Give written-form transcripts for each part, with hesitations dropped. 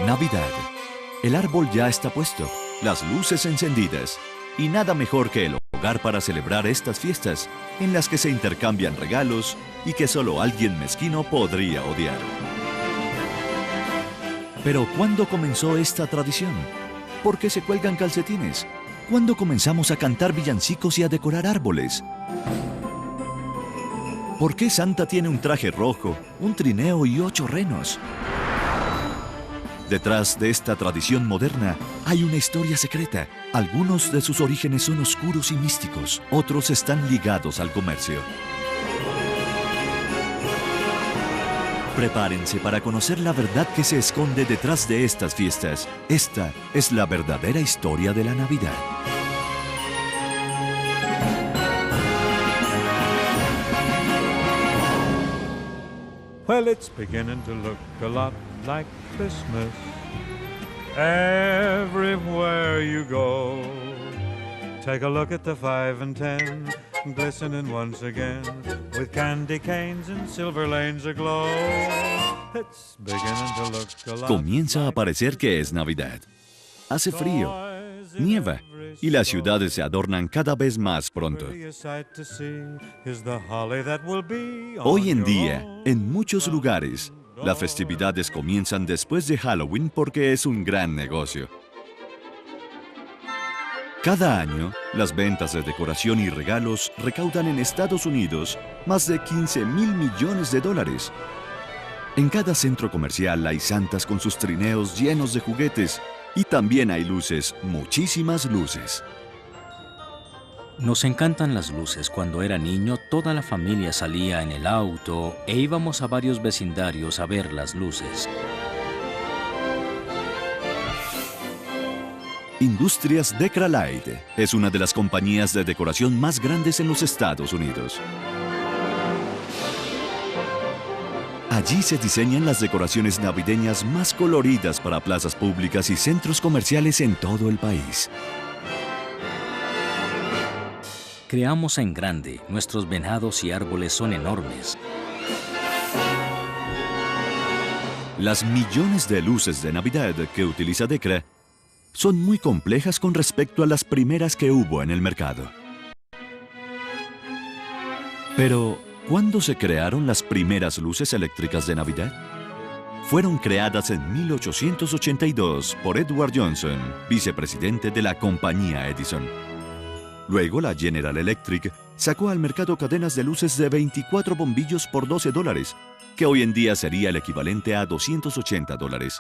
Navidad. El árbol ya está puesto, las luces encendidas, y nada mejor que el hogar para celebrar estas fiestas, en las que se intercambian regalos y que solo alguien mezquino podría odiar. Pero ¿cuándo comenzó esta tradición? ¿Por qué se cuelgan calcetines? ¿Cuándo comenzamos a cantar villancicos y a decorar árboles? ¿Por qué Santa tiene un traje rojo, un trineo y 8 renos? Detrás de esta tradición moderna hay una historia secreta. Algunos de sus orígenes son oscuros y místicos, otros están ligados al comercio. Prepárense para conocer la verdad que se esconde detrás de estas fiestas. Esta es la verdadera historia de la Navidad. Well, it's beginning to look a lot like Christmas everywhere you go. Take a look at the 5 and 10, glistening once again, with candy canes and silver lanes aglow. It's beginning to look a lot. Comienza a parecer que es Navidad. Hace frío, nieva, y las ciudades se adornan cada vez más pronto. Hoy en día, en muchos lugares, las festividades comienzan después de Halloween porque es un gran negocio. Cada año, las ventas de decoración y regalos recaudan en Estados Unidos más de $15.000 millones. En cada centro comercial hay santas con sus trineos llenos de juguetes y también hay luces, muchísimas luces. Nos encantan las luces. Cuando era niño, toda la familia salía en el auto e íbamos a varios vecindarios a ver las luces. Industrias Decralite es una de las compañías de decoración más grandes en los Estados Unidos. Allí se diseñan las decoraciones navideñas más coloridas para plazas públicas y centros comerciales en todo el país. Creamos en grande. Nuestros venados y árboles son enormes. Las millones de luces de Navidad que utiliza Decra son muy complejas con respecto a las primeras que hubo en el mercado. Pero, ¿cuándo se crearon las primeras luces eléctricas de Navidad? Fueron creadas en 1882 por Edward Johnson, vicepresidente de la compañía Edison. Luego, la General Electric sacó al mercado cadenas de luces de 24 bombillos por $12, que hoy en día sería el equivalente a $280.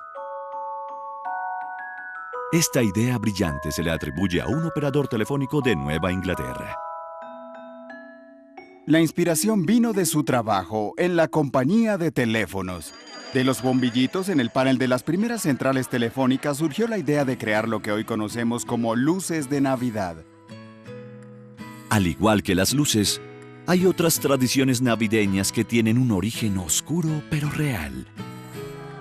Esta idea brillante se le atribuye a un operador telefónico de Nueva Inglaterra. La inspiración vino de su trabajo en la compañía de teléfonos. De los bombillitos en el panel de las primeras centrales telefónicas surgió la idea de crear lo que hoy conocemos como luces de Navidad. Al igual que las luces, hay otras tradiciones navideñas que tienen un origen oscuro pero real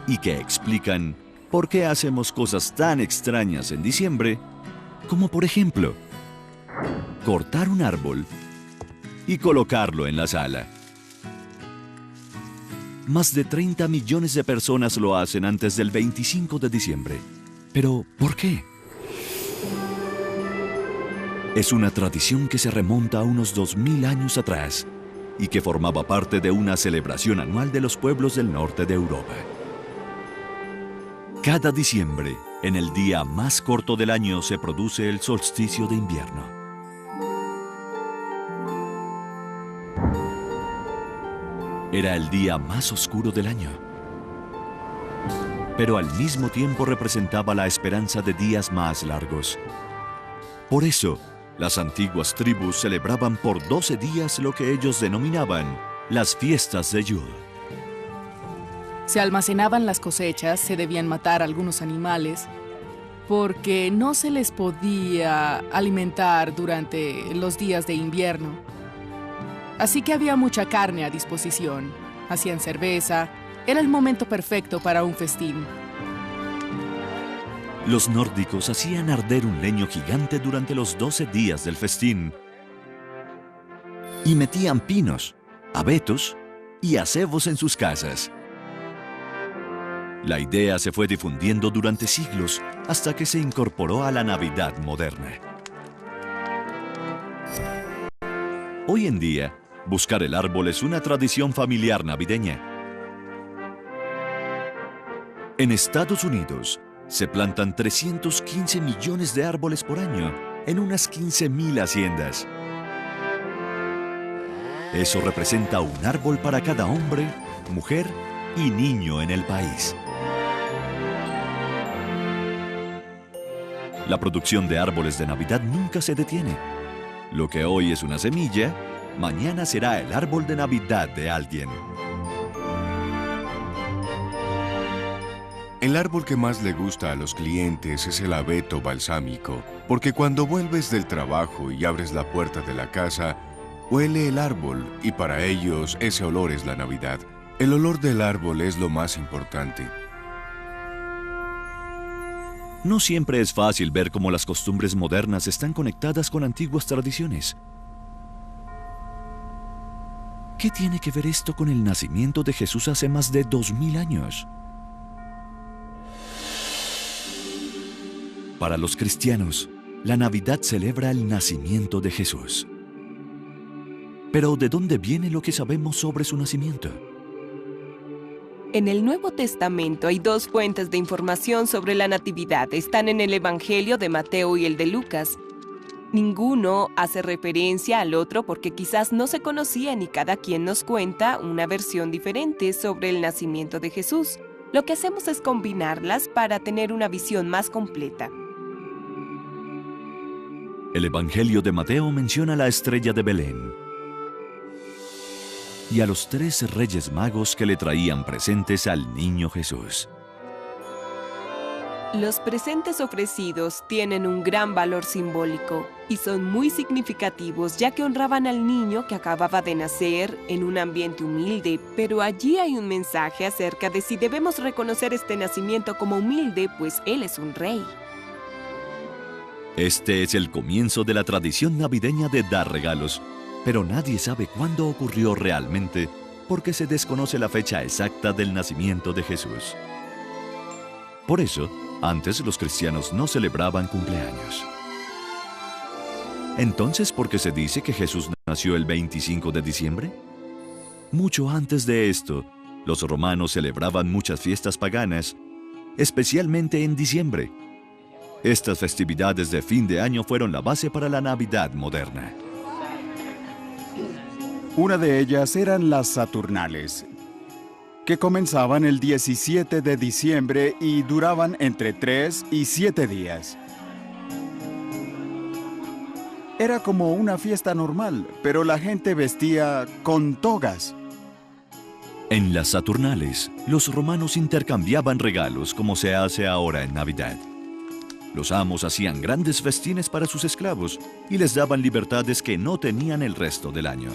y que explican por qué hacemos cosas tan extrañas en diciembre, como por ejemplo, cortar un árbol y colocarlo en la sala. Más de 30 millones de personas lo hacen antes del 25 de diciembre. ¿Pero por qué? Es una tradición que se remonta a unos 2000 años atrás y que formaba parte de una celebración anual de los pueblos del norte de Europa. Cada diciembre, en el día más corto del año, se produce el solsticio de invierno. Era el día más oscuro del año, pero al mismo tiempo representaba la esperanza de días más largos. Por eso, las antiguas tribus celebraban por 12 días lo que ellos denominaban las fiestas de Yule. Se almacenaban las cosechas, se debían matar algunos animales, porque no se les podía alimentar durante los días de invierno. Así que había mucha carne a disposición. Hacían cerveza. Era el momento perfecto para un festín. Los nórdicos hacían arder un leño gigante durante los 12 días del festín y metían pinos, abetos y acebos en sus casas. La idea se fue difundiendo durante siglos hasta que se incorporó a la Navidad moderna. Hoy en día, buscar el árbol es una tradición familiar navideña. En Estados Unidos, se plantan 315 millones de árboles por año en unas 15.000 haciendas. Eso representa un árbol para cada hombre, mujer y niño en el país. La producción de árboles de Navidad nunca se detiene. Lo que hoy es una semilla, mañana será el árbol de Navidad de alguien. El árbol que más le gusta a los clientes es el abeto balsámico, porque cuando vuelves del trabajo y abres la puerta de la casa, huele el árbol y para ellos ese olor es la Navidad. El olor del árbol es lo más importante. No siempre es fácil ver cómo las costumbres modernas están conectadas con antiguas tradiciones. ¿Qué tiene que ver esto con el nacimiento de Jesús hace más de 2000 años? Para los cristianos, la Navidad celebra el nacimiento de Jesús. Pero ¿de dónde viene lo que sabemos sobre su nacimiento? En el Nuevo Testamento hay dos fuentes de información sobre la Natividad. Están en el Evangelio de Mateo y el de Lucas. Ninguno hace referencia al otro porque quizás no se conocían y cada quien nos cuenta una versión diferente sobre el nacimiento de Jesús. Lo que hacemos es combinarlas para tener una visión más completa. El Evangelio de Mateo menciona la estrella de Belén y a los 3 reyes magos que le traían presentes al niño Jesús. Los presentes ofrecidos tienen un gran valor simbólico y son muy significativos ya que honraban al niño que acababa de nacer en un ambiente humilde, pero allí hay un mensaje acerca de si debemos reconocer este nacimiento como humilde, pues él es un rey. Este es el comienzo de la tradición navideña de dar regalos, pero nadie sabe cuándo ocurrió realmente porque se desconoce la fecha exacta del nacimiento de Jesús. Por eso, antes los cristianos no celebraban cumpleaños. Entonces, ¿por qué se dice que Jesús nació el 25 de diciembre? Mucho antes de esto, los romanos celebraban muchas fiestas paganas, especialmente en diciembre. Estas festividades de fin de año fueron la base para la Navidad moderna. Una de ellas eran las Saturnales, que comenzaban el 17 de diciembre y duraban entre 3 y 7 días. Era como una fiesta normal, pero la gente vestía con togas. En las Saturnales, los romanos intercambiaban regalos como se hace ahora en Navidad. Los amos hacían grandes festines para sus esclavos y les daban libertades que no tenían el resto del año.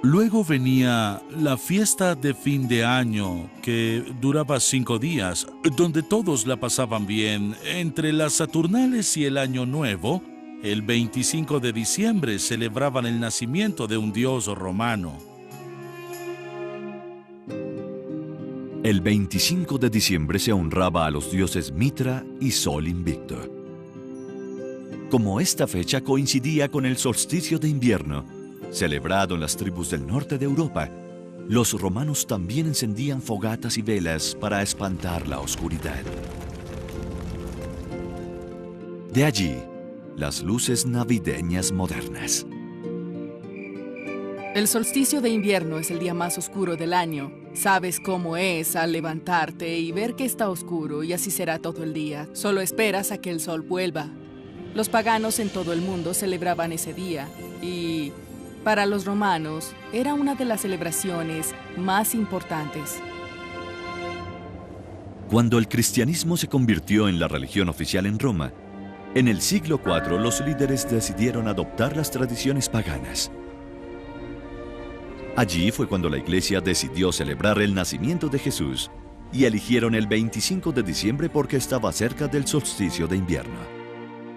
Luego venía la fiesta de fin de año, que duraba 5 días, donde todos la pasaban bien. Entre las Saturnales y el Año Nuevo, el 25 de diciembre celebraban el nacimiento de un dios romano. El 25 de diciembre se honraba a los dioses Mitra y Sol Invicto. Como esta fecha coincidía con el solsticio de invierno, celebrado en las tribus del norte de Europa, los romanos también encendían fogatas y velas para espantar la oscuridad. De allí, las luces navideñas modernas. El solsticio de invierno es el día más oscuro del año. Sabes cómo es al levantarte y ver que está oscuro y así será todo el día. Solo esperas a que el sol vuelva. Los paganos en todo el mundo celebraban ese día y para los romanos era una de las celebraciones más importantes. Cuando el cristianismo se convirtió en la religión oficial en Roma, en el siglo IV los líderes decidieron adoptar las tradiciones paganas. Allí fue cuando la iglesia decidió celebrar el nacimiento de Jesús y eligieron el 25 de diciembre porque estaba cerca del solsticio de invierno.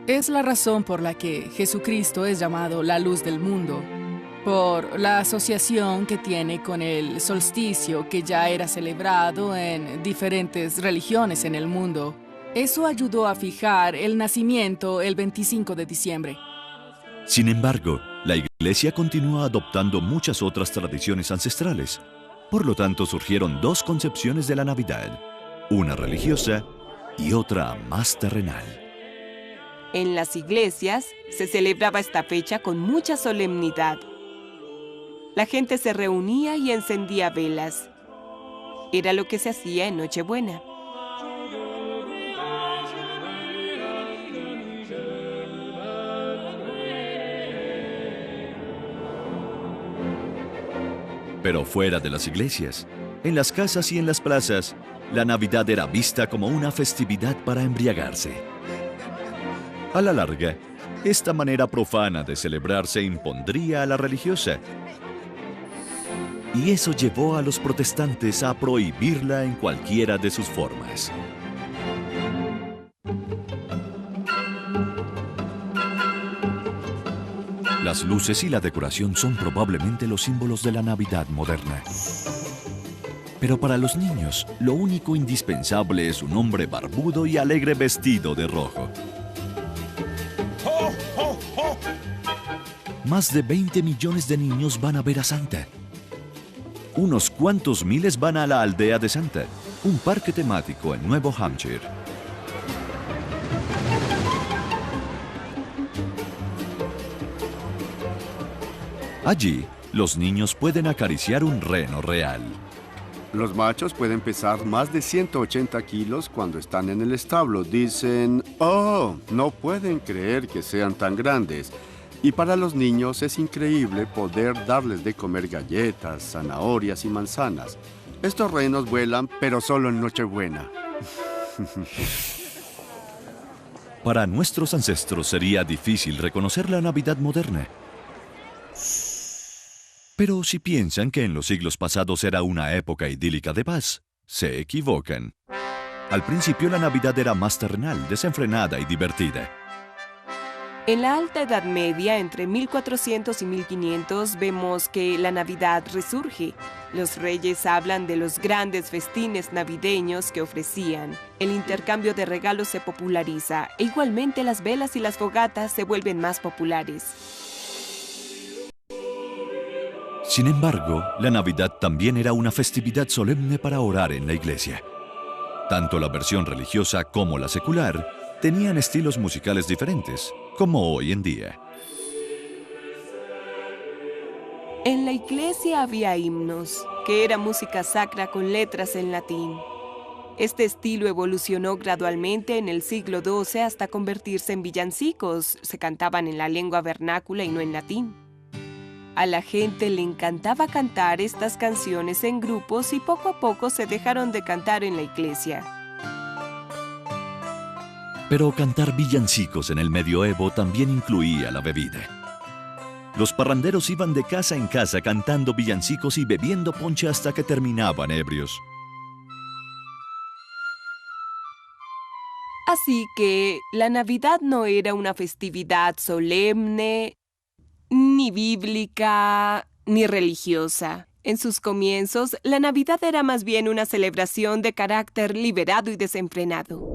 Es la razón por la que Jesucristo es llamado la luz del mundo. por la asociación que tiene con el solsticio, que ya era celebrado en diferentes religiones en el mundo. Eso ayudó a fijar el nacimiento el 25 de diciembre. Sin embargo, la Iglesia continúa adoptando muchas otras tradiciones ancestrales. Por lo tanto, surgieron dos concepciones de la Navidad, una religiosa y otra más terrenal. En las iglesias se celebraba esta fecha con mucha solemnidad. La gente se reunía y encendía velas. Era lo que se hacía en Nochebuena. Pero fuera de las iglesias, en las casas y en las plazas, la Navidad era vista como una festividad para embriagarse. A la larga, esta manera profana de celebrar se impondría a la religiosa. Y eso llevó a los protestantes a prohibirla en cualquiera de sus formas. Las luces y la decoración son probablemente los símbolos de la Navidad moderna. Pero para los niños, lo único indispensable es un hombre barbudo y alegre vestido de rojo. Más de 20 millones de niños van a ver a Santa. Unos cuantos miles van a la aldea de Santa, un parque temático en Nuevo Hampshire. Allí, los niños pueden acariciar un reno real. Los machos pueden pesar más de 180 kilos cuando están en el establo. Dicen, oh, no pueden creer que sean tan grandes. Y para los niños es increíble poder darles de comer galletas, zanahorias y manzanas. Estos renos vuelan, pero solo en Nochebuena. Para nuestros ancestros sería difícil reconocer la Navidad moderna. Pero si piensan que en los siglos pasados era una época idílica de paz, se equivocan. Al principio la Navidad era más terrenal, desenfrenada y divertida. En la Alta Edad Media, entre 1400 y 1500, vemos que la Navidad resurge. Los reyes hablan de los grandes festines navideños que ofrecían. El intercambio de regalos se populariza e igualmente las velas y las fogatas se vuelven más populares. Sin embargo, la Navidad también era una festividad solemne para orar en la iglesia. Tanto la versión religiosa como la secular tenían estilos musicales diferentes, como hoy en día. En la iglesia había himnos, que era música sacra con letras en latín. Este estilo evolucionó gradualmente en el siglo XII hasta convertirse en villancicos. Se cantaban en la lengua vernácula y no en latín. A la gente le encantaba cantar estas canciones en grupos y poco a poco se dejaron de cantar en la iglesia. Pero cantar villancicos en el medioevo también incluía la bebida. Los parranderos iban de casa en casa cantando villancicos y bebiendo ponche hasta que terminaban ebrios. Así que la Navidad no era una festividad solemne, ni bíblica, ni religiosa. En sus comienzos, la Navidad era más bien una celebración de carácter liberado y desenfrenado.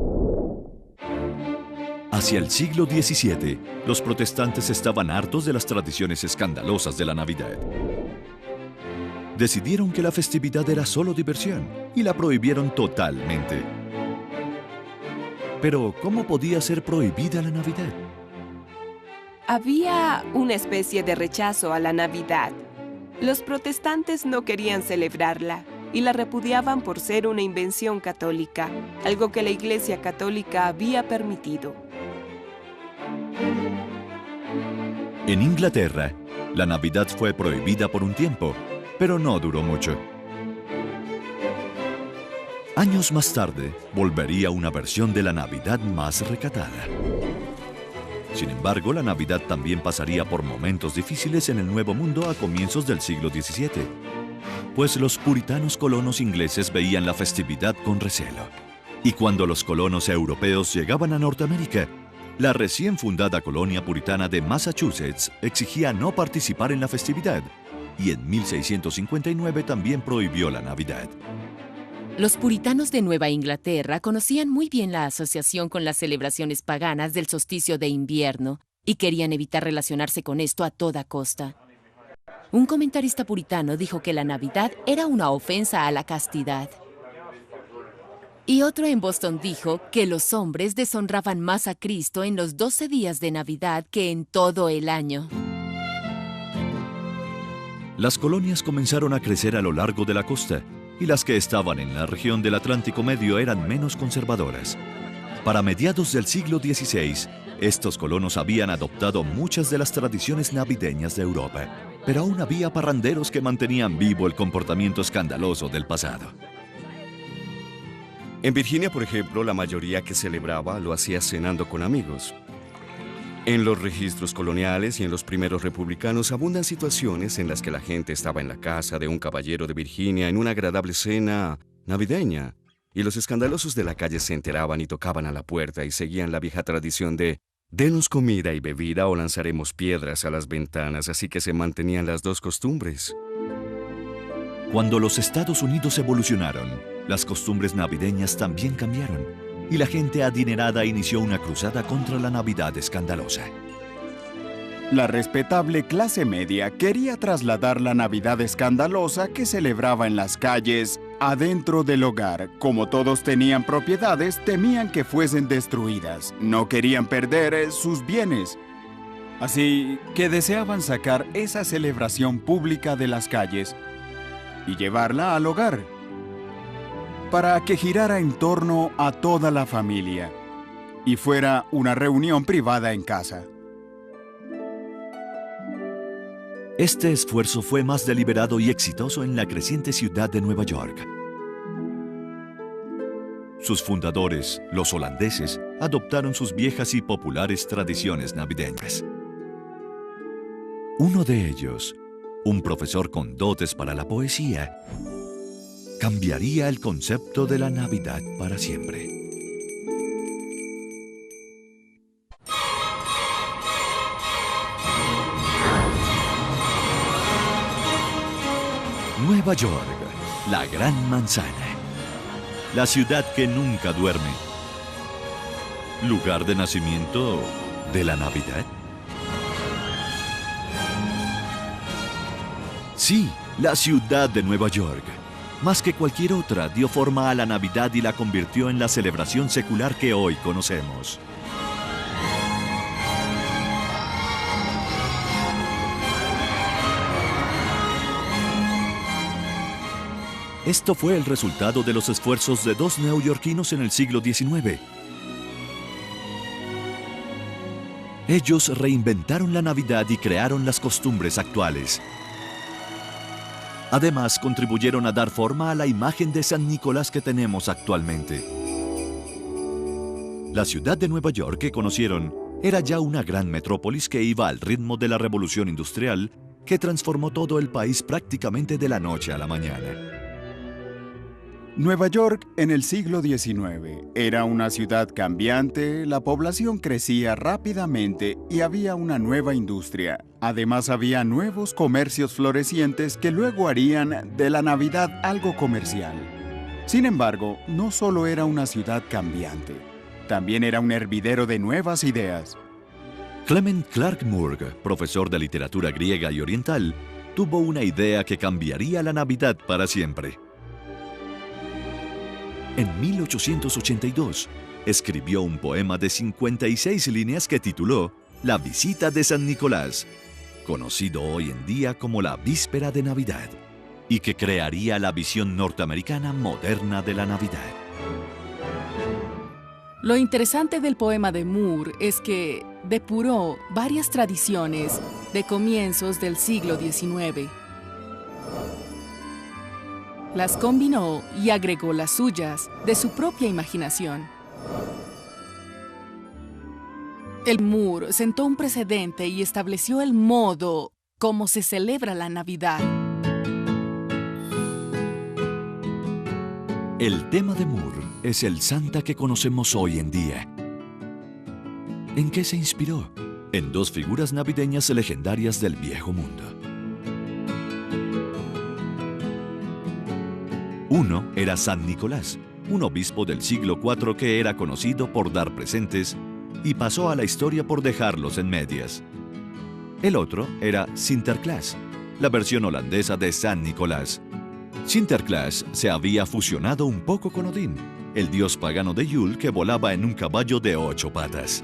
Hacia el siglo XVII, los protestantes estaban hartos de las tradiciones escandalosas de la Navidad. Decidieron que la festividad era solo diversión y la prohibieron totalmente. Pero, ¿cómo podía ser prohibida la Navidad? Había una especie de rechazo a la Navidad. Los protestantes no querían celebrarla y la repudiaban por ser una invención católica, algo que la Iglesia Católica había permitido. En Inglaterra, la Navidad fue prohibida por un tiempo, pero no duró mucho. Años más tarde, volvería una versión de la Navidad más recatada. Sin embargo, la Navidad también pasaría por momentos difíciles en el Nuevo Mundo a comienzos del siglo XVII, pues los puritanos colonos ingleses veían la festividad con recelo. Y cuando los colonos europeos llegaban a Norteamérica, La recién fundada colonia puritana de Massachusetts exigía no participar en la festividad y en 1659 también prohibió la Navidad. Los puritanos de Nueva Inglaterra conocían muy bien la asociación con las celebraciones paganas del solsticio de invierno y querían evitar relacionarse con esto a toda costa. Un comentarista puritano dijo que la Navidad era una ofensa a la castidad. Y otro en Boston dijo que los hombres deshonraban más a Cristo en los 12 días de Navidad que en todo el año. Las colonias comenzaron a crecer a lo largo de la costa, y las que estaban en la región del Atlántico Medio eran menos conservadoras. Para mediados del siglo XVI, estos colonos habían adoptado muchas de las tradiciones navideñas de Europa, pero aún había parranderos que mantenían vivo el comportamiento escandaloso del pasado. En Virginia, por ejemplo, la mayoría que celebraba lo hacía cenando con amigos. En los registros coloniales y en los primeros republicanos abundan situaciones en las que la gente estaba en la casa de un caballero de Virginia en una agradable cena navideña, y los escandalosos de la calle se enteraban y tocaban a la puerta y seguían la vieja tradición de «denos comida y bebida o lanzaremos piedras a las ventanas», así que se mantenían las dos costumbres. Cuando los Estados Unidos evolucionaron, las costumbres navideñas también cambiaron, y la gente adinerada inició una cruzada contra la Navidad escandalosa. La respetable clase media quería trasladar la Navidad escandalosa que celebraba en las calles adentro del hogar. Como todos tenían propiedades, temían que fuesen destruidas. No querían perder sus bienes. Así que deseaban sacar esa celebración pública de las calles y llevarla al hogar, para que girara en torno a toda la familia y fuera una reunión privada en casa. Este esfuerzo fue más deliberado y exitoso en la creciente ciudad de Nueva York. Sus fundadores, los holandeses, adoptaron sus viejas y populares tradiciones navideñas. Uno de ellos, un profesor con dotes para la poesía, cambiaría el concepto de la Navidad para siempre. Nueva York, la gran manzana. La ciudad que nunca duerme. ¿Lugar de nacimiento de la Navidad? Sí, la ciudad de Nueva York. Más que cualquier otra, dio forma a la Navidad y la convirtió en la celebración secular que hoy conocemos. Esto fue el resultado de los esfuerzos de dos neoyorquinos en el siglo XIX. Ellos reinventaron la Navidad y crearon las costumbres actuales. Además, contribuyeron a dar forma a la imagen de San Nicolás que tenemos actualmente. La ciudad de Nueva York que conocieron era ya una gran metrópolis que iba al ritmo de la revolución industrial que transformó todo el país prácticamente de la noche a la mañana. Nueva York en el siglo XIX era una ciudad cambiante, la población crecía rápidamente y había una nueva industria. Además había nuevos comercios florecientes que luego harían de la Navidad algo comercial. Sin embargo, no solo era una ciudad cambiante, también era un hervidero de nuevas ideas. Clement Clark Moore, profesor de literatura griega y oriental, tuvo una idea que cambiaría la Navidad para siempre. En 1882, escribió un poema de 56 líneas que tituló La visita de San Nicolás, conocido hoy en día como la víspera de Navidad, y que crearía la visión norteamericana moderna de la Navidad. Lo interesante del poema de Moore es que depuró varias tradiciones de comienzos del siglo XIX. Las combinó y agregó las suyas de su propia imaginación. El Moore sentó un precedente y estableció el modo como se celebra la Navidad. El tema de Moore es el Santa que conocemos hoy en día. ¿En qué se inspiró? En dos figuras navideñas legendarias del viejo mundo. Uno era San Nicolás, un obispo del siglo IV que era conocido por dar presentes y pasó a la historia por dejarlos en medias. El otro era Sinterklaas, la versión holandesa de San Nicolás. Sinterklaas se había fusionado un poco con Odín, el dios pagano de Yule que volaba en un caballo de 8 patas.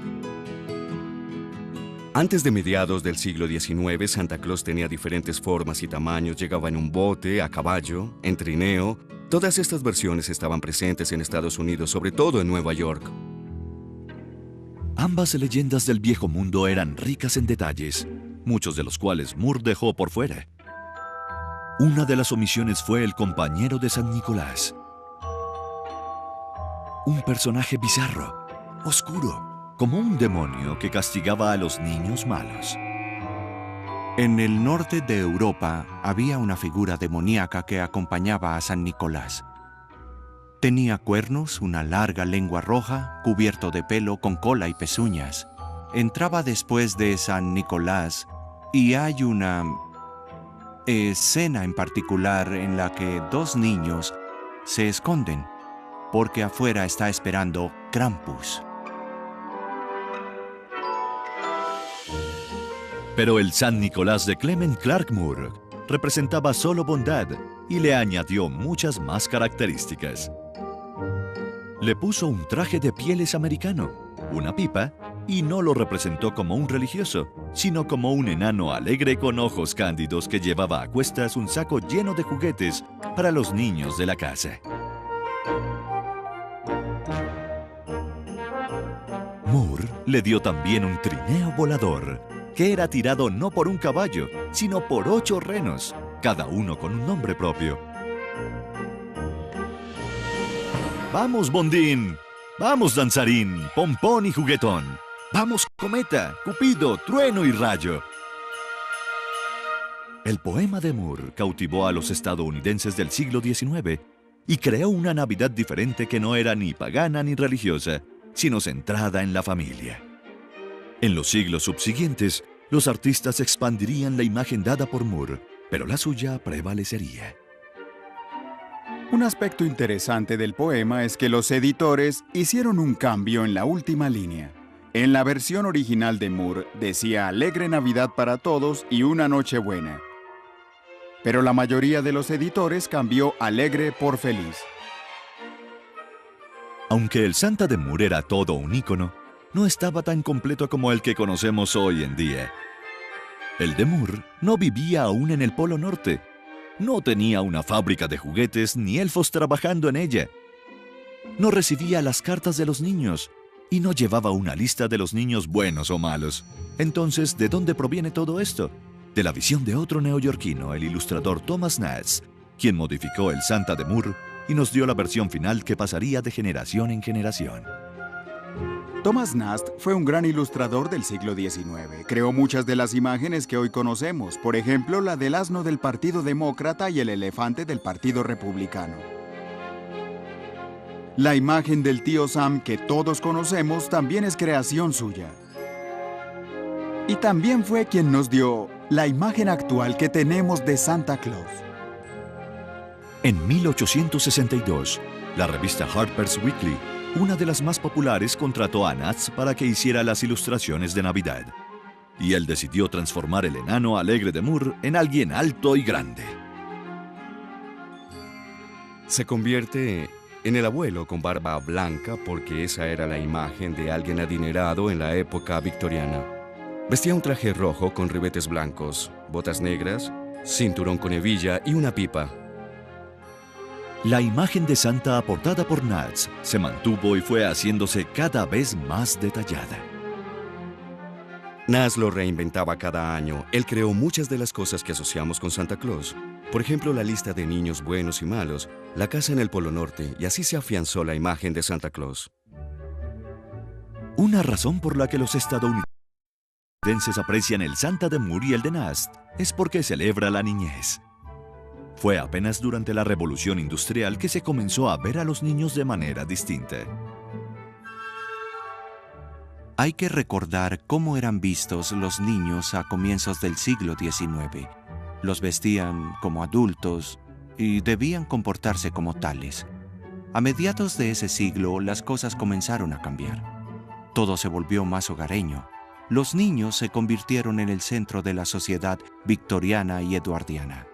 Antes de mediados del siglo XIX, Santa Claus tenía diferentes formas y tamaños. Llegaba en un bote, a caballo, en trineo. Todas estas versiones estaban presentes en Estados Unidos, sobre todo en Nueva York. Ambas leyendas del viejo mundo eran ricas en detalles, muchos de los cuales Moore dejó por fuera. Una de las omisiones fue el compañero de San Nicolás. Un personaje bizarro, oscuro, como un demonio que castigaba a los niños malos. En el norte de Europa había una figura demoníaca que acompañaba a San Nicolás. Tenía cuernos, una larga lengua roja, cubierto de pelo con cola y pezuñas. Entraba después de San Nicolás y hay una escena en particular en la que dos niños se esconden porque afuera está esperando Krampus. Pero el San Nicolás de Clement Clark Moore representaba solo bondad y le añadió muchas más características. Le puso un traje de pieles americano, una pipa, y no lo representó como un religioso, sino como un enano alegre con ojos cándidos que llevaba a cuestas un saco lleno de juguetes para los niños de la casa. Moore le dio también un trineo volador, que era tirado no por un caballo, sino por 8 renos, cada uno con un nombre propio. ¡Vamos, Bondín! ¡Vamos, Danzarín, Pompón y Juguetón! ¡Vamos, Cometa, Cupido, Trueno y Rayo! El poema de Moore cautivó a los estadounidenses del siglo XIX y creó una Navidad diferente que no era ni pagana ni religiosa, sino centrada en la familia. En los siglos subsiguientes, los artistas expandirían la imagen dada por Moore, pero la suya prevalecería. Un aspecto interesante del poema es que los editores hicieron un cambio en la última línea. En la versión original de Moore decía Alegre Navidad para todos y una noche buena. Pero la mayoría de los editores cambió Alegre por Feliz. Aunque el Santa de Moore era todo un ícono, no estaba tan completo como el que conocemos hoy en día. El de Moore no vivía aún en el Polo Norte. No tenía una fábrica de juguetes ni elfos trabajando en ella. No recibía las cartas de los niños y no llevaba una lista de los niños buenos o malos. Entonces, ¿de dónde proviene todo esto? De la visión de otro neoyorquino, el ilustrador Thomas Nast, quien modificó el Santa de Moore y nos dio la versión final que pasaría de generación en generación. Thomas Nast fue un gran ilustrador del siglo XIX. Creó muchas de las imágenes que hoy conocemos, por ejemplo, la del asno del Partido Demócrata y el elefante del Partido Republicano. La imagen del tío Sam que todos conocemos también es creación suya. Y también fue quien nos dio la imagen actual que tenemos de Santa Claus. En 1862, la revista Harper's Weekly, una de las más populares, contrató a Nast para que hiciera las ilustraciones de Navidad. Y él decidió transformar el enano alegre de Moore en alguien alto y grande. Se convierte en el abuelo con barba blanca porque esa era la imagen de alguien adinerado en la época victoriana. Vestía un traje rojo con ribetes blancos, botas negras, cinturón con hebilla y una pipa. La imagen de Santa aportada por Nast se mantuvo y fue haciéndose cada vez más detallada. Nast lo reinventaba cada año. Él creó muchas de las cosas que asociamos con Santa Claus. Por ejemplo, la lista de niños buenos y malos, la casa en el Polo Norte, y así se afianzó la imagen de Santa Claus. Una razón por la que los estadounidenses aprecian el Santa de Moore y el de Nast es porque celebra la niñez. Fue apenas durante la Revolución Industrial que se comenzó a ver a los niños de manera distinta. Hay que recordar cómo eran vistos los niños a comienzos del siglo XIX. Los vestían como adultos y debían comportarse como tales. A mediados de ese siglo, las cosas comenzaron a cambiar. Todo se volvió más hogareño. Los niños se convirtieron en el centro de la sociedad victoriana y eduardiana.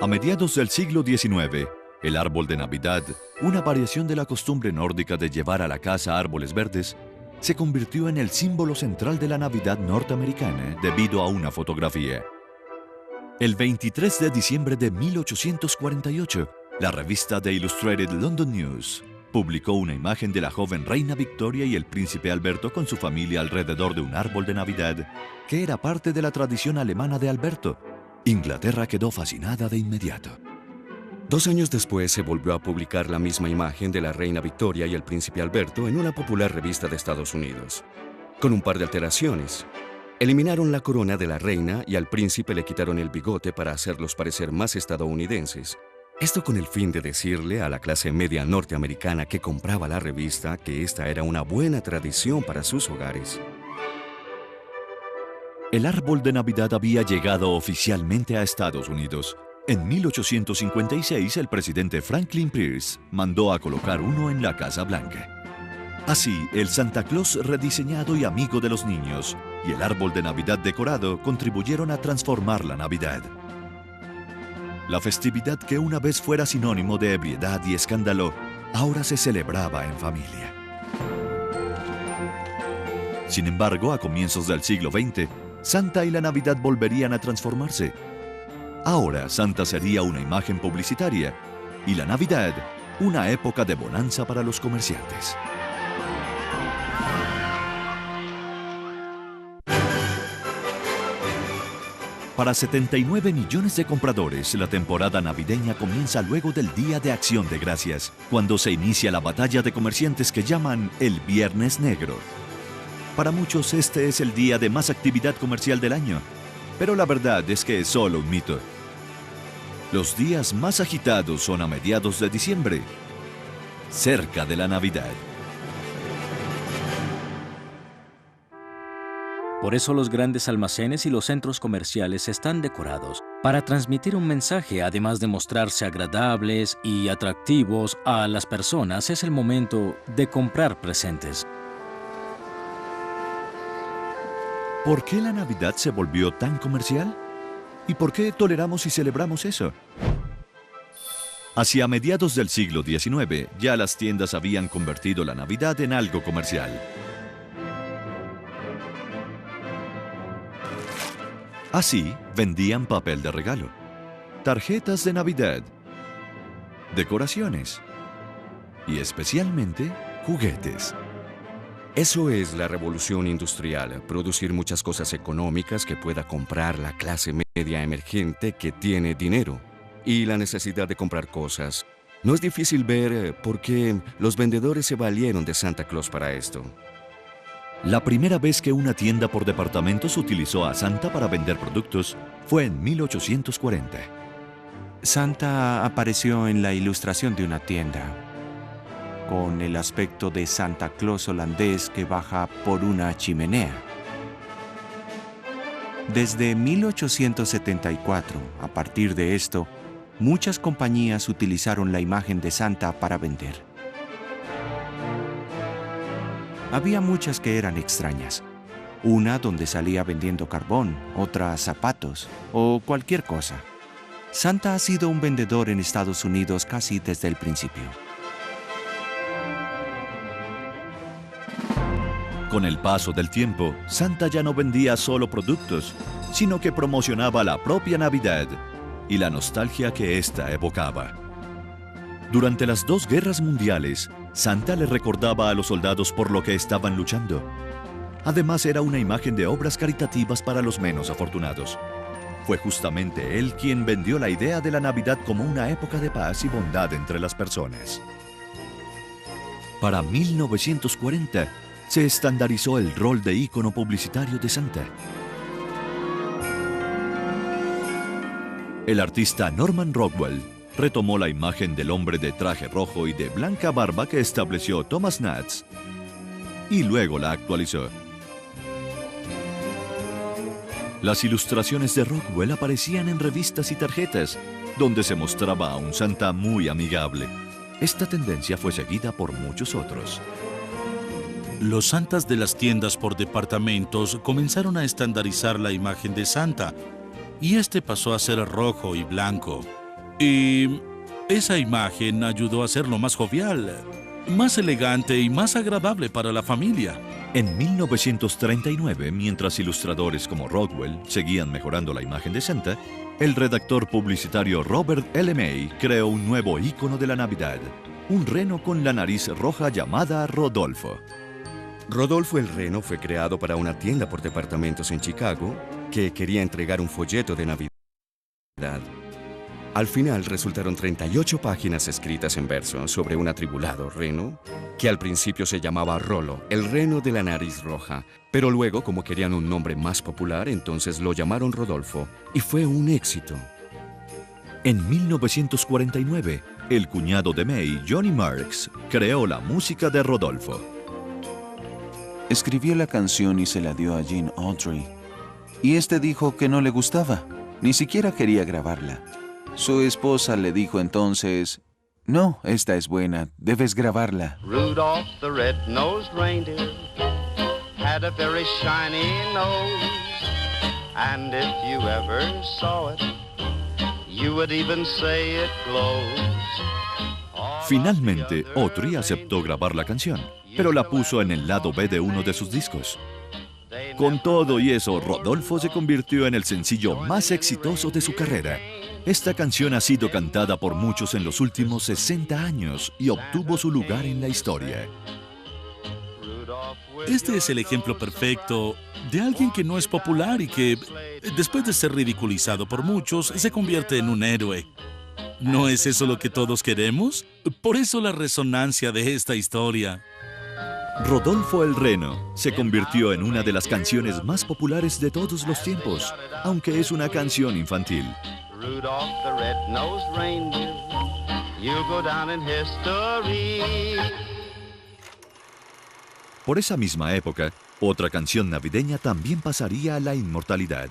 A mediados del siglo XIX, el árbol de Navidad, una variación de la costumbre nórdica de llevar a la casa árboles verdes, se convirtió en el símbolo central de la Navidad norteamericana debido a una fotografía. El 23 de diciembre de 1848, la revista The Illustrated London News publicó una imagen de la joven reina Victoria y el príncipe Alberto con su familia alrededor de un árbol de Navidad, que era parte de la tradición alemana de Alberto. Inglaterra quedó fascinada de inmediato. 2 años después se volvió a publicar la misma imagen de la reina Victoria y el príncipe Alberto en una popular revista de Estados Unidos, con un par de alteraciones. Eliminaron la corona de la reina y al príncipe le quitaron el bigote para hacerlos parecer más estadounidenses. Esto con el fin de decirle a la clase media norteamericana que compraba la revista que esta era una buena tradición para sus hogares. El árbol de Navidad había llegado oficialmente a Estados Unidos. En 1856, el presidente Franklin Pierce mandó a colocar uno en la Casa Blanca. Así, el Santa Claus rediseñado y amigo de los niños y el árbol de Navidad decorado contribuyeron a transformar la Navidad. La festividad que una vez fuera sinónimo de ebriedad y escándalo, ahora se celebraba en familia. Sin embargo, a comienzos del siglo XX, Santa y la Navidad volverían a transformarse. Ahora Santa sería una imagen publicitaria y la Navidad una época de bonanza para los comerciantes. Para 79 millones de compradores, la temporada navideña comienza luego del Día de Acción de Gracias, cuando se inicia la batalla de comerciantes que llaman el Viernes Negro. Para muchos este es el día de más actividad comercial del año, pero la verdad es que es solo un mito. Los días más agitados son a mediados de diciembre, cerca de la Navidad. Por eso los grandes almacenes y los centros comerciales están decorados, para transmitir un mensaje, además de mostrarse agradables y atractivos a las personas. Es el momento de comprar presentes. ¿Por qué la Navidad se volvió tan comercial? ¿Y por qué toleramos y celebramos eso? Hacia mediados del siglo XIX, ya las tiendas habían convertido la Navidad en algo comercial. Así, vendían papel de regalo, tarjetas de Navidad, decoraciones y especialmente juguetes. Eso es la revolución industrial, producir muchas cosas económicas que pueda comprar la clase media emergente que tiene dinero. Y la necesidad de comprar cosas. No es difícil ver por qué los vendedores se valieron de Santa Claus para esto. La primera vez que una tienda por departamentos utilizó a Santa para vender productos fue en 1840. Santa apareció en la ilustración de una tienda, con el aspecto de Santa Claus holandés que baja por una chimenea. Desde 1874, a partir de esto, muchas compañías utilizaron la imagen de Santa para vender. Había muchas que eran extrañas. Una donde salía vendiendo carbón, otra zapatos o cualquier cosa. Santa ha sido un vendedor en Estados Unidos casi desde el principio. Con el paso del tiempo, Santa ya no vendía solo productos, sino que promocionaba la propia Navidad y la nostalgia que ésta evocaba. Durante las 2 guerras mundiales, Santa le recordaba a los soldados por lo que estaban luchando. Además, era una imagen de obras caritativas para los menos afortunados. Fue justamente él quien vendió la idea de la Navidad como una época de paz y bondad entre las personas. Para 1940, se estandarizó el rol de ícono publicitario de Santa. El artista Norman Rockwell retomó la imagen del hombre de traje rojo y de blanca barba que estableció Thomas Nast y luego la actualizó. Las ilustraciones de Rockwell aparecían en revistas y tarjetas, donde se mostraba a un Santa muy amigable. Esta tendencia fue seguida por muchos otros. Los santas de las tiendas por departamentos comenzaron a estandarizar la imagen de Santa, y este pasó a ser rojo y blanco. Y esa imagen ayudó a hacerlo más jovial, más elegante y más agradable para la familia. En 1939, mientras ilustradores como Rockwell seguían mejorando la imagen de Santa, el redactor publicitario Robert L. May creó un nuevo ícono de la Navidad, un reno con la nariz roja llamada Rodolfo. Rodolfo el Reno fue creado para una tienda por departamentos en Chicago que quería entregar un folleto de Navidad. Al final resultaron 38 páginas escritas en verso sobre un atribulado reno que al principio se llamaba Rolo, el reno de la nariz roja, pero luego, como querían un nombre más popular, entonces lo llamaron Rodolfo y fue un éxito. En 1949, el cuñado de May, Johnny Marks, creó la música de Rodolfo. Escribió la canción y se la dio a Gene Autry. Y este dijo que no le gustaba, ni siquiera quería grabarla. Su esposa le dijo entonces, no, esta es buena, debes grabarla. Rudolph the red-nosed reindeer had a very shiny nose, and if you ever saw it, you would even say it glows. Finalmente, Autry aceptó grabar la canción, pero la puso en el lado B de uno de sus discos. Con todo y eso, Rodolfo se convirtió en el sencillo más exitoso de su carrera. Esta canción ha sido cantada por muchos en los últimos 60 años y obtuvo su lugar en la historia. Este es el ejemplo perfecto de alguien que no es popular y que, después de ser ridiculizado por muchos, se convierte en un héroe. ¿No es eso lo que todos queremos? Por eso la resonancia de esta historia. Rodolfo el Reno se convirtió en una de las canciones más populares de todos los tiempos, aunque es una canción infantil. Rudolph the red-nosed reindeer, you'll go down in history. Por esa misma época, otra canción navideña también pasaría a la inmortalidad,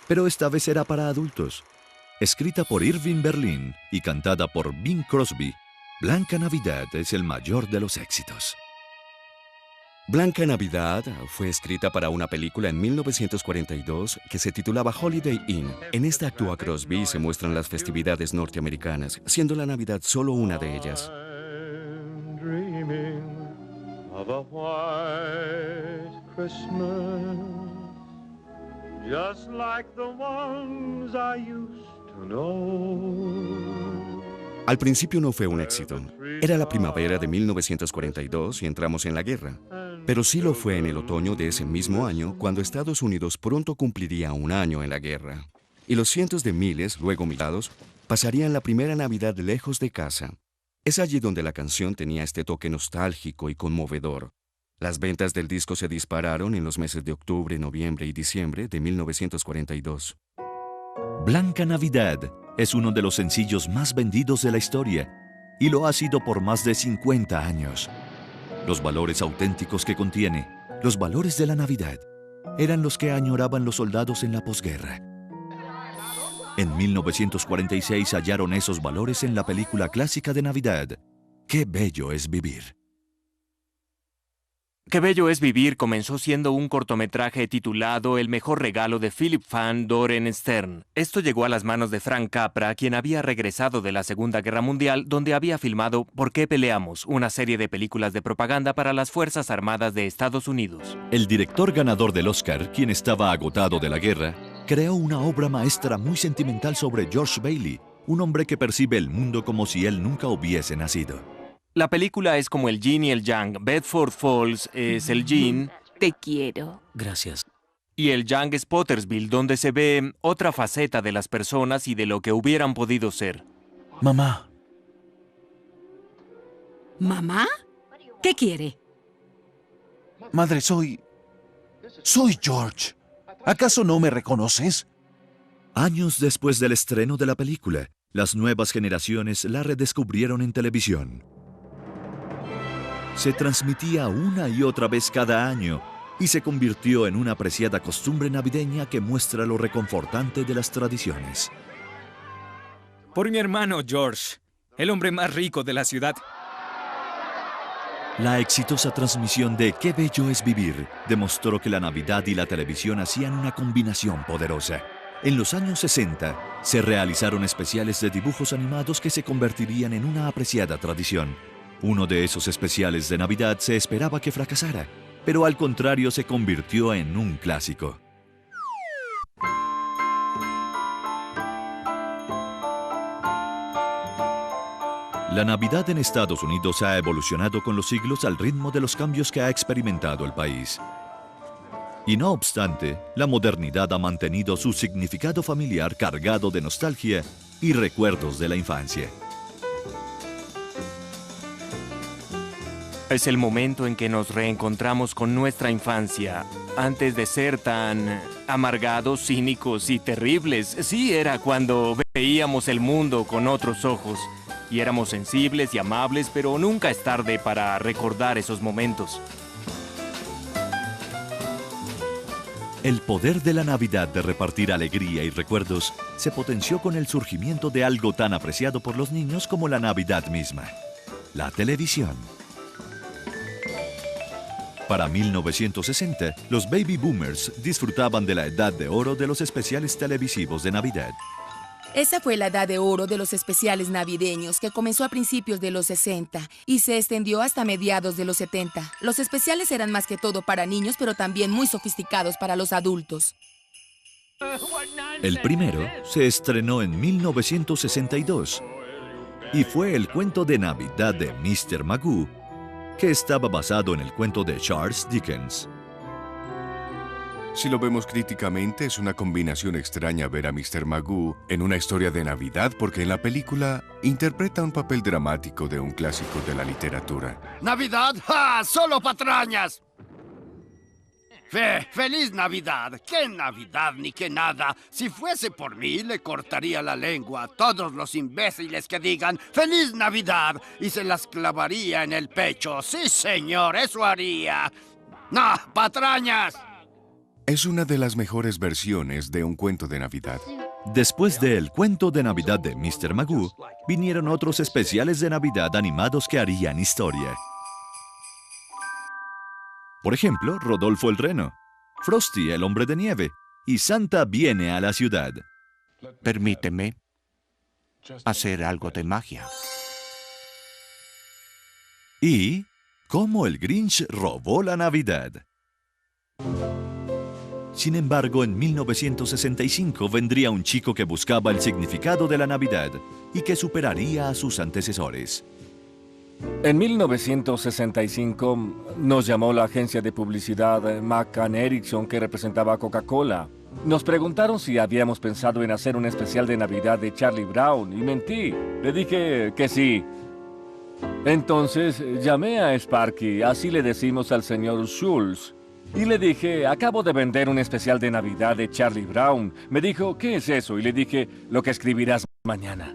pero esta vez era para adultos. Escrita por Irving Berlin y cantada por Bing Crosby, Blanca Navidad es el mayor de los éxitos. Blanca Navidad fue escrita para una película en 1942 que se titulaba Holiday Inn. En esta actúa Crosby y se muestran las festividades norteamericanas, siendo la Navidad solo una de ellas. I'm dreaming of a white Christmas, just like the ones I used to know. Al principio no fue un éxito. Era la primavera de 1942 y entramos en la guerra. Pero sí lo fue en el otoño de ese mismo año, cuando Estados Unidos pronto cumpliría un año en la guerra. Y los cientos de miles, luego millares, pasarían la primera Navidad lejos de casa. Es allí donde la canción tenía este toque nostálgico y conmovedor. Las ventas del disco se dispararon en los meses de octubre, noviembre y diciembre de 1942. Blanca Navidad es uno de los sencillos más vendidos de la historia y lo ha sido por más de 50 años. Los valores auténticos que contiene, los valores de la Navidad, eran los que añoraban los soldados en la posguerra. En 1946 hallaron esos valores en la película clásica de Navidad, Qué bello es vivir. Qué bello es vivir comenzó siendo un cortometraje titulado El mejor regalo de Philip Van Doren Stern. Esto llegó a las manos de Frank Capra, quien había regresado de la Segunda Guerra Mundial, donde había filmado ¿Por qué peleamos?, una serie de películas de propaganda para las Fuerzas Armadas de Estados Unidos. El director ganador del Oscar, quien estaba agotado de la guerra, creó una obra maestra muy sentimental sobre George Bailey, un hombre que percibe el mundo como si él nunca hubiese nacido. La película es como el yin y el yang. Bedford Falls es el yin. Te quiero. Gracias. Y el yang es Pottersville, donde se ve otra faceta de las personas y de lo que hubieran podido ser. Mamá. ¿Mamá? ¿Qué quiere? Madre, soy George. ¿Acaso no me reconoces? Años después del estreno de la película, Las nuevas generaciones la redescubrieron en televisión. Se transmitía una y otra vez cada año y se convirtió en una apreciada costumbre navideña que muestra lo reconfortante de las tradiciones. Por mi hermano George, el hombre más rico de la ciudad. La exitosa transmisión de Qué bello es vivir demostró que la Navidad y la televisión hacían una combinación poderosa. En los años 60 se realizaron especiales de dibujos animados que se convertirían en una apreciada tradición. Uno de esos especiales de Navidad se esperaba que fracasara, pero al contrario se convirtió en un clásico. La Navidad en Estados Unidos ha evolucionado con los siglos al ritmo de los cambios que ha experimentado el país. Y no obstante, la modernidad ha mantenido su significado familiar cargado de nostalgia y recuerdos de la infancia. Es el momento en que nos reencontramos con nuestra infancia, antes de ser tan amargados, cínicos y terribles. Sí, era cuando veíamos el mundo con otros ojos. Y éramos sensibles y amables, pero nunca es tarde para recordar esos momentos. El poder de la Navidad de repartir alegría y recuerdos se potenció con el surgimiento de algo tan apreciado por los niños como la Navidad misma, la televisión. Para 1960, los baby boomers disfrutaban de la edad de oro de los especiales televisivos de Navidad. Esa fue la edad de oro de los especiales navideños, que comenzó a principios de los 60 y se extendió hasta mediados de los 70. Los especiales eran más que todo para niños, pero también muy sofisticados para los adultos. El primero se estrenó en 1962 y fue el cuento de Navidad de Mr. Magoo, que estaba basado en el cuento de Charles Dickens. Si lo vemos críticamente, es una combinación extraña ver a Mr. Magoo en una historia de Navidad porque en la película interpreta un papel dramático de un clásico de la literatura. ¿Navidad? ¡Ja! ¡Solo patrañas! ¡Feliz Navidad! ¡Qué Navidad ni qué nada! Si fuese por mí, le cortaría la lengua a todos los imbéciles que digan ¡Feliz Navidad! Y se las clavaría en el pecho. ¡Sí, señor! ¡Eso haría! ¡No! ¡Patrañas! Es una de las mejores versiones de un cuento de Navidad. Después del cuento de Navidad de Mr. Magoo, vinieron otros especiales de Navidad animados que harían historia. Por ejemplo, Rodolfo el Reno, Frosty el Hombre de Nieve y Santa viene a la ciudad. Permíteme hacer algo de magia. Y cómo el Grinch robó la Navidad. Sin embargo, en 1965 vendría un chico que buscaba el significado de la Navidad y que superaría a sus antecesores. En 1965 nos llamó la agencia de publicidad McCann Erickson, que representaba a Coca-Cola. Nos preguntaron si habíamos pensado en hacer un especial de Navidad de Charlie Brown y mentí. Le dije que sí. Entonces llamé a Sparky, así le decimos al señor Schultz. Y le dije, acabo de vender un especial de Navidad de Charlie Brown. Me dijo, ¿qué es eso? Y le dije, lo que escribirás mañana.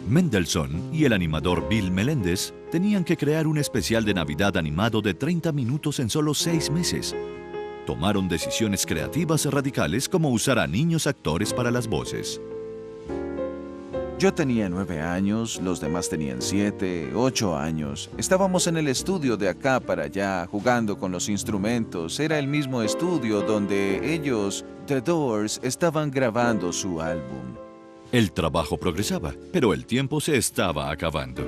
Mendelssohn y el animador Bill Melendez tenían que crear un especial de Navidad animado de 30 minutos en solo 6 meses. Tomaron decisiones creativas radicales como usar a niños actores para las voces. Yo tenía 9 años, los demás tenían 7, 8 años. Estábamos en el estudio de acá para allá, jugando con los instrumentos. Era el mismo estudio donde ellos, The Doors, estaban grabando su álbum. El trabajo progresaba, pero el tiempo se estaba acabando.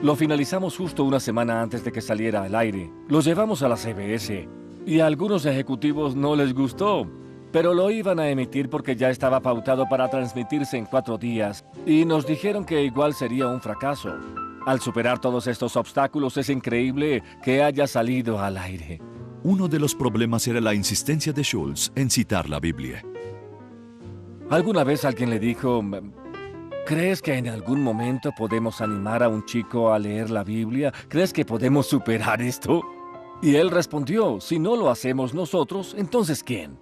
Lo finalizamos justo una semana antes de que saliera al aire. Lo llevamos a la CBS y a algunos ejecutivos no les gustó. Pero lo iban a emitir porque ya estaba pautado para transmitirse en 4 días. Y nos dijeron que igual sería un fracaso. Al superar todos estos obstáculos, es increíble que haya salido al aire. Uno de los problemas era la insistencia de Schultz en citar la Biblia. ¿Alguna vez alguien le dijo, ¿crees que en algún momento podemos animar a un chico a leer la Biblia? ¿Crees que podemos superar esto? Y él respondió, si no lo hacemos nosotros, ¿entonces quién?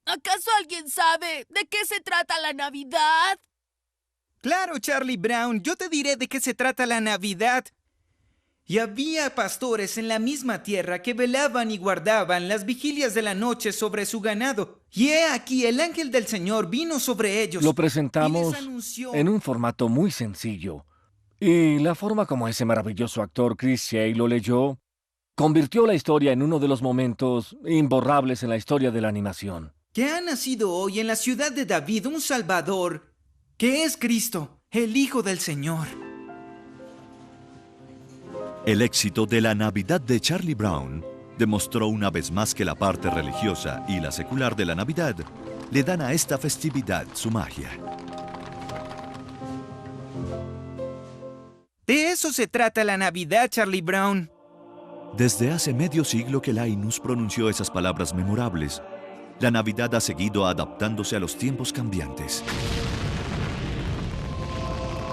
¿Acaso alguien sabe de qué se trata la Navidad? Claro, Charlie Brown, yo te diré de qué se trata la Navidad. Y había pastores en la misma tierra que velaban y guardaban las vigilias de la noche sobre su ganado. Y he aquí, el ángel del Señor vino sobre ellos. Lo presentamos en un formato muy sencillo. Y la forma como ese maravilloso actor Chris Shea lo leyó convirtió la historia en uno de los momentos imborrables en la historia de la animación. Que ha nacido hoy en la ciudad de David un Salvador, que es Cristo, el Hijo del Señor. El éxito de la Navidad de Charlie Brown demostró una vez más que la parte religiosa y la secular de la Navidad le dan a esta festividad su magia. De eso se trata la Navidad, Charlie Brown. Desde hace medio siglo que Linus pronunció esas palabras memorables, la Navidad ha seguido adaptándose a los tiempos cambiantes.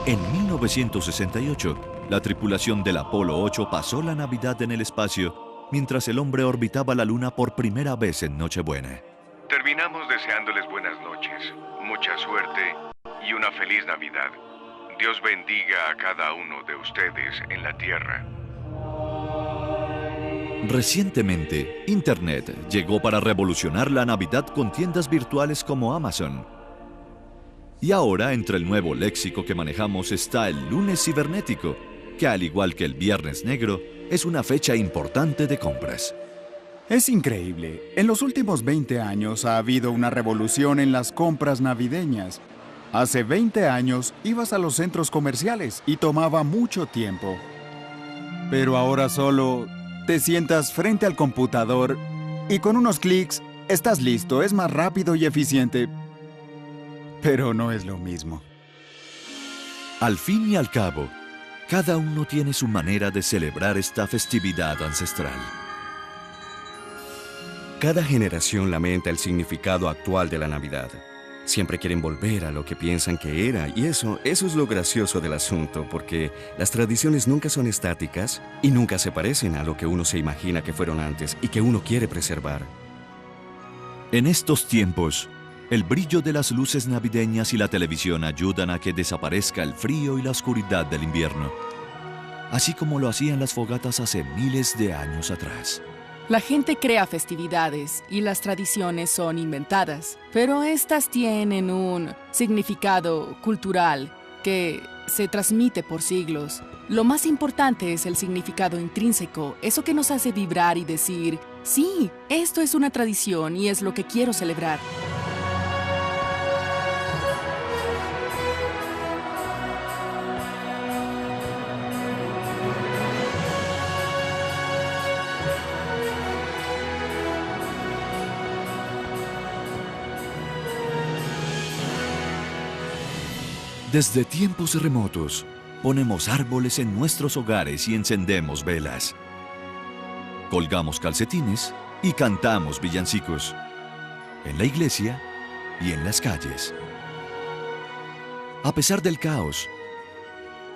En 1968, la tripulación del Apolo 8 pasó la Navidad en el espacio mientras el hombre orbitaba la Luna por primera vez en Nochebuena. Terminamos deseándoles buenas noches, mucha suerte y una feliz Navidad. Dios bendiga a cada uno de ustedes en la Tierra. Recientemente, Internet llegó para revolucionar la Navidad con tiendas virtuales como Amazon. Y ahora, entre el nuevo léxico que manejamos está el lunes cibernético, que al igual que el viernes negro, es una fecha importante de compras. Es increíble. En los últimos 20 años ha habido una revolución en las compras navideñas. Hace 20 años ibas a los centros comerciales y tomaba mucho tiempo. Pero ahora solo te sientas frente al computador y con unos clics estás listo. Es más rápido y eficiente. Pero no es lo mismo. Al fin y al cabo, cada uno tiene su manera de celebrar esta festividad ancestral. Cada generación lamenta el significado actual de la Navidad. Siempre quieren volver a lo que piensan que era, y eso es lo gracioso del asunto, porque las tradiciones nunca son estáticas y nunca se parecen a lo que uno se imagina que fueron antes y que uno quiere preservar. En estos tiempos, el brillo de las luces navideñas y la televisión ayudan a que desaparezca el frío y la oscuridad del invierno, así como lo hacían las fogatas hace miles de años atrás. La gente crea festividades y las tradiciones son inventadas, pero estas tienen un significado cultural que se transmite por siglos. Lo más importante es el significado intrínseco, eso que nos hace vibrar y decir, sí, esto es una tradición y es lo que quiero celebrar. Desde tiempos remotos, ponemos árboles en nuestros hogares y encendemos velas. Colgamos calcetines y cantamos villancicos, en la iglesia y en las calles. A pesar del caos,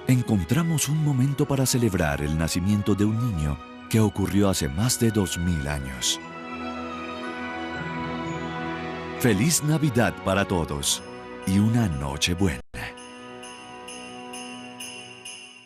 encontramos un momento para celebrar el nacimiento de un niño que ocurrió hace más de 2000 años. Feliz Navidad para todos y una noche buena.